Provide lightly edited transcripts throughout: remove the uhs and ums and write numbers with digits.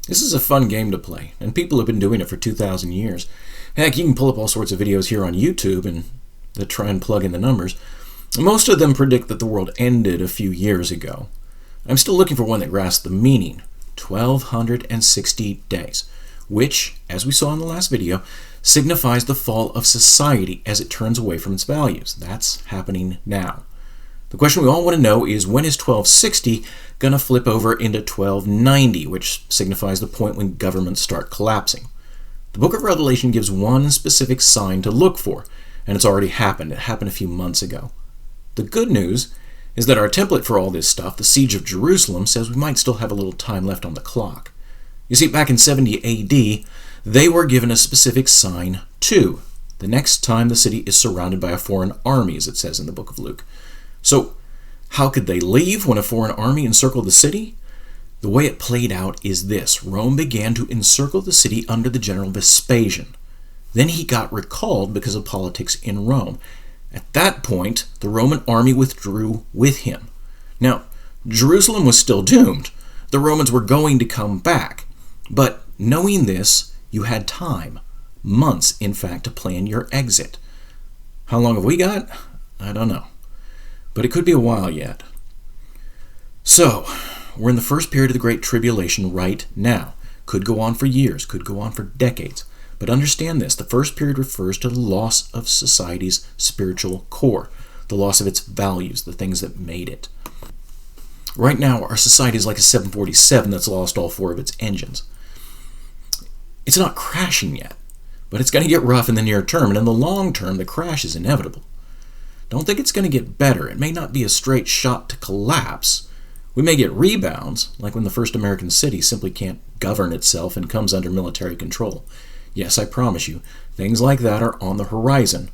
This is a fun game to play, and people have been doing it for 2,000 years. Heck, you can pull up all sorts of videos here on YouTube and that try and plug in the numbers. Most of them predict that the world ended a few years ago. I'm still looking for one that grasps the meaning. 1,260 days, which, as we saw in the last video, signifies the fall of society as it turns away from its values. That's happening now. The question we all want to know is, when is 1260 going to flip over into 1290, which signifies the point when governments start collapsing? The book of Revelation gives one specific sign to look for, and it's already happened. It happened a few months ago. The good news is that our template for all this stuff, the siege of Jerusalem, says we might still have a little time left on the clock. You see, back in 70 AD, they were given a specific sign too. The next time the city is surrounded by a foreign army, as it says in the book of Luke. So, how could they leave when a foreign army encircled the city? The way it played out is this. Rome began to encircle the city under the general Vespasian. Then he got recalled because of politics in Rome. At that point, the Roman army withdrew with him. Now, Jerusalem was still doomed. The Romans were going to come back. But knowing this, you had time. Months, in fact, to plan your exit. How long have we got? I don't know. But it could be a while yet. So, we're in the first period of the Great Tribulation right now. Could go on for years, could go on for decades. But understand this, the first period refers to the loss of society's spiritual core, the loss of its values, the things that made it. Right now, our society is like a 747 that's lost all 4 of its engines. It's not crashing yet, but it's going to get rough in the near term, and in the long term, the crash is inevitable. Don't think it's going to get better. It may not be a straight shot to collapse. We may get rebounds, like when the first American city simply can't govern itself and comes under military control. Yes, I promise you, things like that are on the horizon.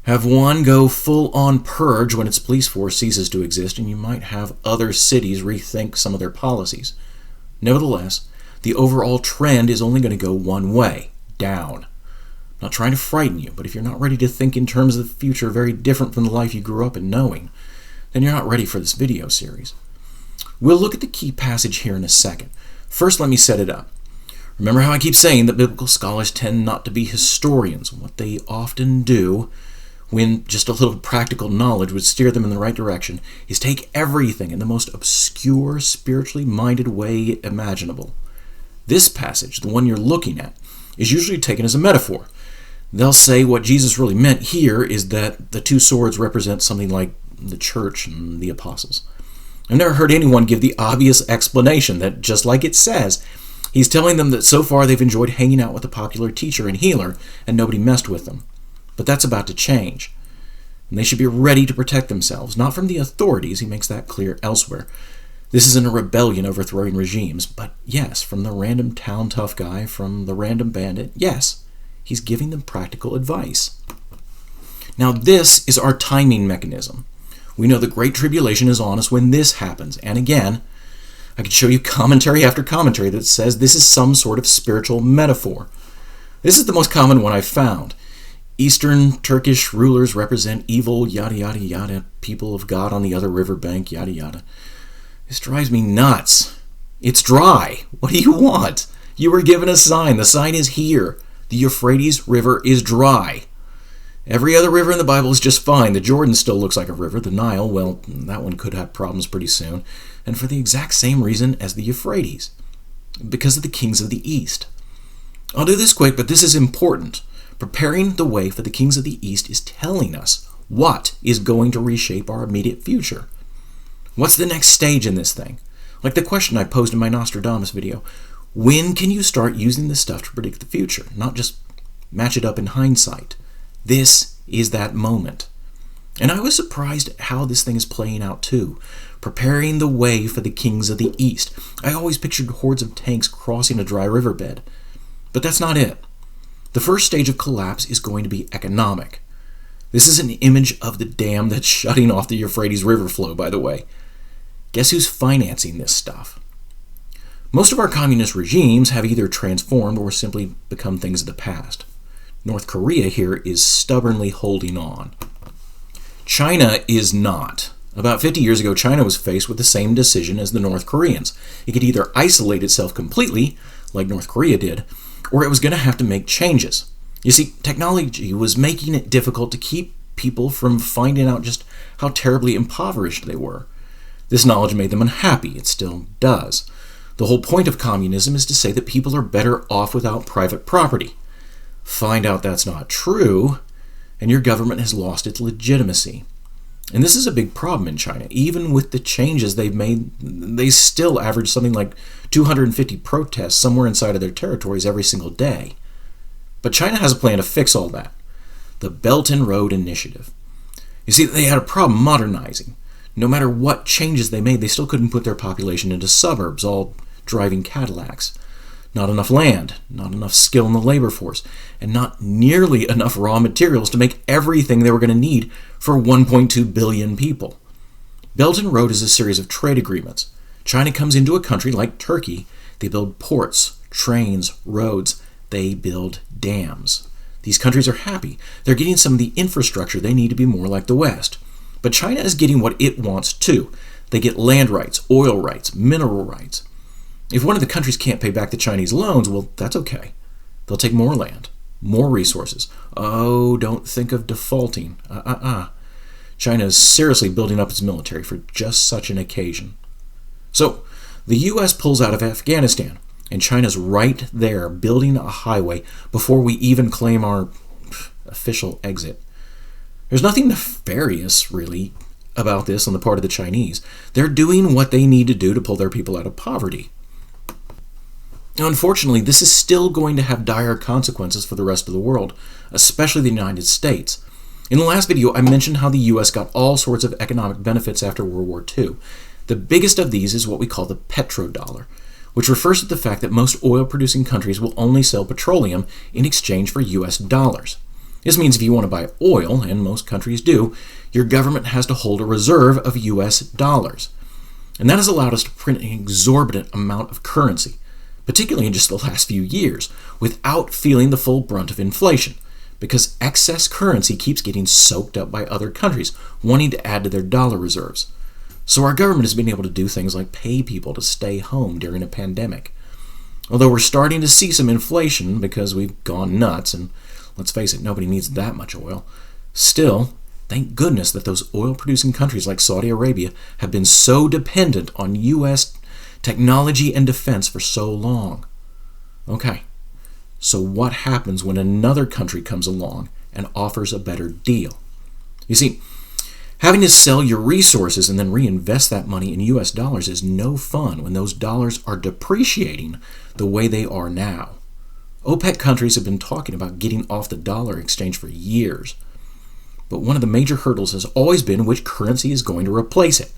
Have one go full-on purge when its police force ceases to exist, and you might have other cities rethink some of their policies. Nevertheless, the overall trend is only going to go one way, down. I'm not trying to frighten you, but if you're not ready to think in terms of the future very different from the life you grew up in knowing, then you're not ready for this video series. We'll look at the key passage here in a second. First, let me set it up. Remember how I keep saying that biblical scholars tend not to be historians. What they often do, when just a little practical knowledge would steer them in the right direction, is take everything in the most obscure, spiritually minded way imaginable. This passage, the one you're looking at, is usually taken as a metaphor. They'll say what Jesus really meant here is that the 2 swords represent something like the church and the apostles. I've never heard anyone give the obvious explanation that, just like it says, he's telling them that so far they've enjoyed hanging out with a popular teacher and healer and nobody messed with them. But that's about to change. And they should be ready to protect themselves, not from the authorities, he makes that clear elsewhere. This isn't a rebellion overthrowing regimes, but yes, from the random town tough guy, from the random bandit, yes, he's giving them practical advice. Now this is our timing mechanism. We know the Great Tribulation is on us when this happens, and again, I could show you commentary after commentary that says this is some sort of spiritual metaphor. This is the most common one I've found. Eastern Turkish rulers represent evil, yada yada yada, people of God on the other riverbank, yada yada. This drives me nuts. It's dry. What do you want? You were given a sign. The sign is here. The Euphrates River is dry. Every other river in the Bible is just fine. The Jordan still looks like a river. The Nile, well, that one could have problems pretty soon. And for the exact same reason as the Euphrates. Because of the kings of the East. I'll do this quick, but this is important. Preparing the way for the kings of the East is telling us what is going to reshape our immediate future. What's the next stage in this thing? Like the question I posed in my Nostradamus video. When can you start using this stuff to predict the future? Not just match it up in hindsight. This is that moment. And I was surprised at how this thing is playing out too. Preparing the way for the kings of the East. I always pictured hordes of tanks crossing a dry riverbed. But that's not it. The first stage of collapse is going to be economic. This is an image of the dam that's shutting off the Euphrates River flow, by the way. Guess who's financing this stuff? Most of our communist regimes have either transformed or simply become things of the past. North Korea here is stubbornly holding on. China is not. About 50 years ago, China was faced with the same decision as the North Koreans. It could either isolate itself completely, like North Korea did, or it was going to have to make changes. You see, technology was making it difficult to keep people from finding out just how terribly impoverished they were. This knowledge made them unhappy. It still does. The whole point of communism is to say that people are better off without private property. Find out that's not true, and your government has lost its legitimacy. And this is a big problem in China. Even with the changes they've made, they still average something like 250 protests somewhere inside of their territories every single day. But China has a plan to fix all that. The Belt and Road Initiative. You see, they had a problem modernizing. No matter what changes they made, they still couldn't put their population into suburbs, all driving Cadillacs. Not enough land, not enough skill in the labor force, and not nearly enough raw materials to make everything they were going to need for 1.2 billion people. Belt and Road is a series of trade agreements. China comes into a country like Turkey. They build ports, trains, roads. They build dams. These countries are happy. They're getting some of the infrastructure they need to be more like the West. But China is getting what it wants too. They get land rights, oil rights, mineral rights. If one of the countries can't pay back the Chinese loans, well, that's okay. They'll take more land, more resources. Oh, don't think of defaulting. China is seriously building up its military for just such an occasion. So, the U.S. pulls out of Afghanistan, and China's right there building a highway before we even claim our official exit. There's nothing nefarious, really, about this on the part of the Chinese. They're doing what they need to do to pull their people out of poverty. Unfortunately, this is still going to have dire consequences for the rest of the world, especially the United States. In the last video, I mentioned how the U.S. got all sorts of economic benefits after World War II. The biggest of these is what we call the petrodollar, which refers to the fact that most oil-producing countries will only sell petroleum in exchange for U.S. dollars. This means if you want to buy oil, and most countries do, your government has to hold a reserve of U.S. dollars. And that has allowed us to print an exorbitant amount of currency, particularly in just the last few years, without feeling the full brunt of inflation, because excess currency keeps getting soaked up by other countries wanting to add to their dollar reserves. So our government has been able to do things like pay people to stay home during a pandemic. Although we're starting to see some inflation because we've gone nuts, and let's face it, nobody needs that much oil, still, thank goodness that those oil-producing countries like Saudi Arabia have been so dependent on U.S. technology and defense for so long. Okay, so what happens when another country comes along and offers a better deal? You see, having to sell your resources and then reinvest that money in U.S. dollars is no fun when those dollars are depreciating the way they are now. OPEC countries have been talking about getting off the dollar exchange for years. But one of the major hurdles has always been which currency is going to replace it.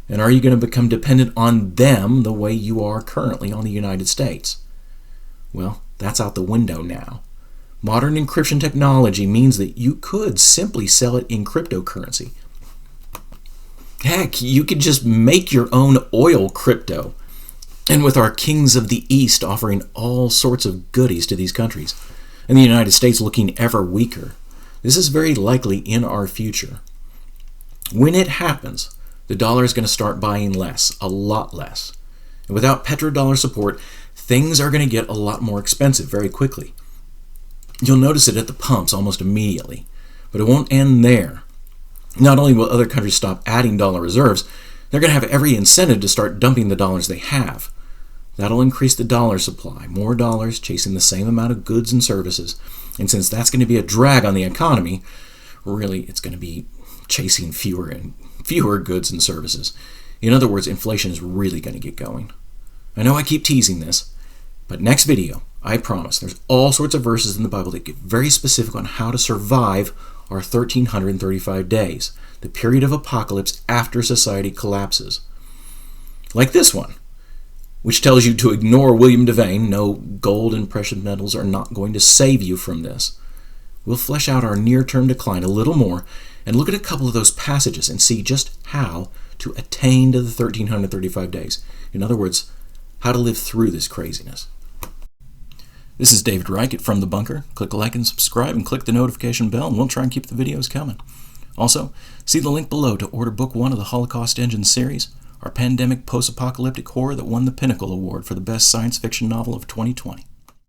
And are you going to become dependent on them the way you are currently on the United States? Well, that's out the window now. Modern encryption technology means that you could simply sell it in cryptocurrency. Heck, you could just make your own oil crypto. And with our kings of the East offering all sorts of goodies to these countries, and the United States looking ever weaker, this is very likely in our future. When it happens, the dollar is going to start buying less, a lot less. And without petrodollar support, things are going to get a lot more expensive very quickly. You'll notice it at the pumps almost immediately, but it won't end there. Not only will other countries stop adding dollar reserves, they're going to have every incentive to start dumping the dollars they have. That'll increase the dollar supply, more dollars chasing the same amount of goods and services. And since that's going to be a drag on the economy, really it's going to be chasing fewer and fewer goods and services. In other words, inflation is really going to get going. I know I keep teasing this, but next video, I promise, there's all sorts of verses in the Bible that get very specific on how to survive our 1335 days, the period of apocalypse after society collapses. Like this one, which tells you to ignore William Devane. No, gold and precious metals are not going to save you from this. We'll flesh out our near-term decline a little more and look at a couple of those passages and see just how to attain to the 1335 days. In other words, how to live through this craziness. This is David Reichert from The Bunker. Click like and subscribe and click the notification bell, and we'll try and keep the videos coming. Also, see the link below to order Book 1 of the Holocaust Engine series, our pandemic post-apocalyptic horror that won the Pinnacle Award for the Best Science Fiction Novel of 2020.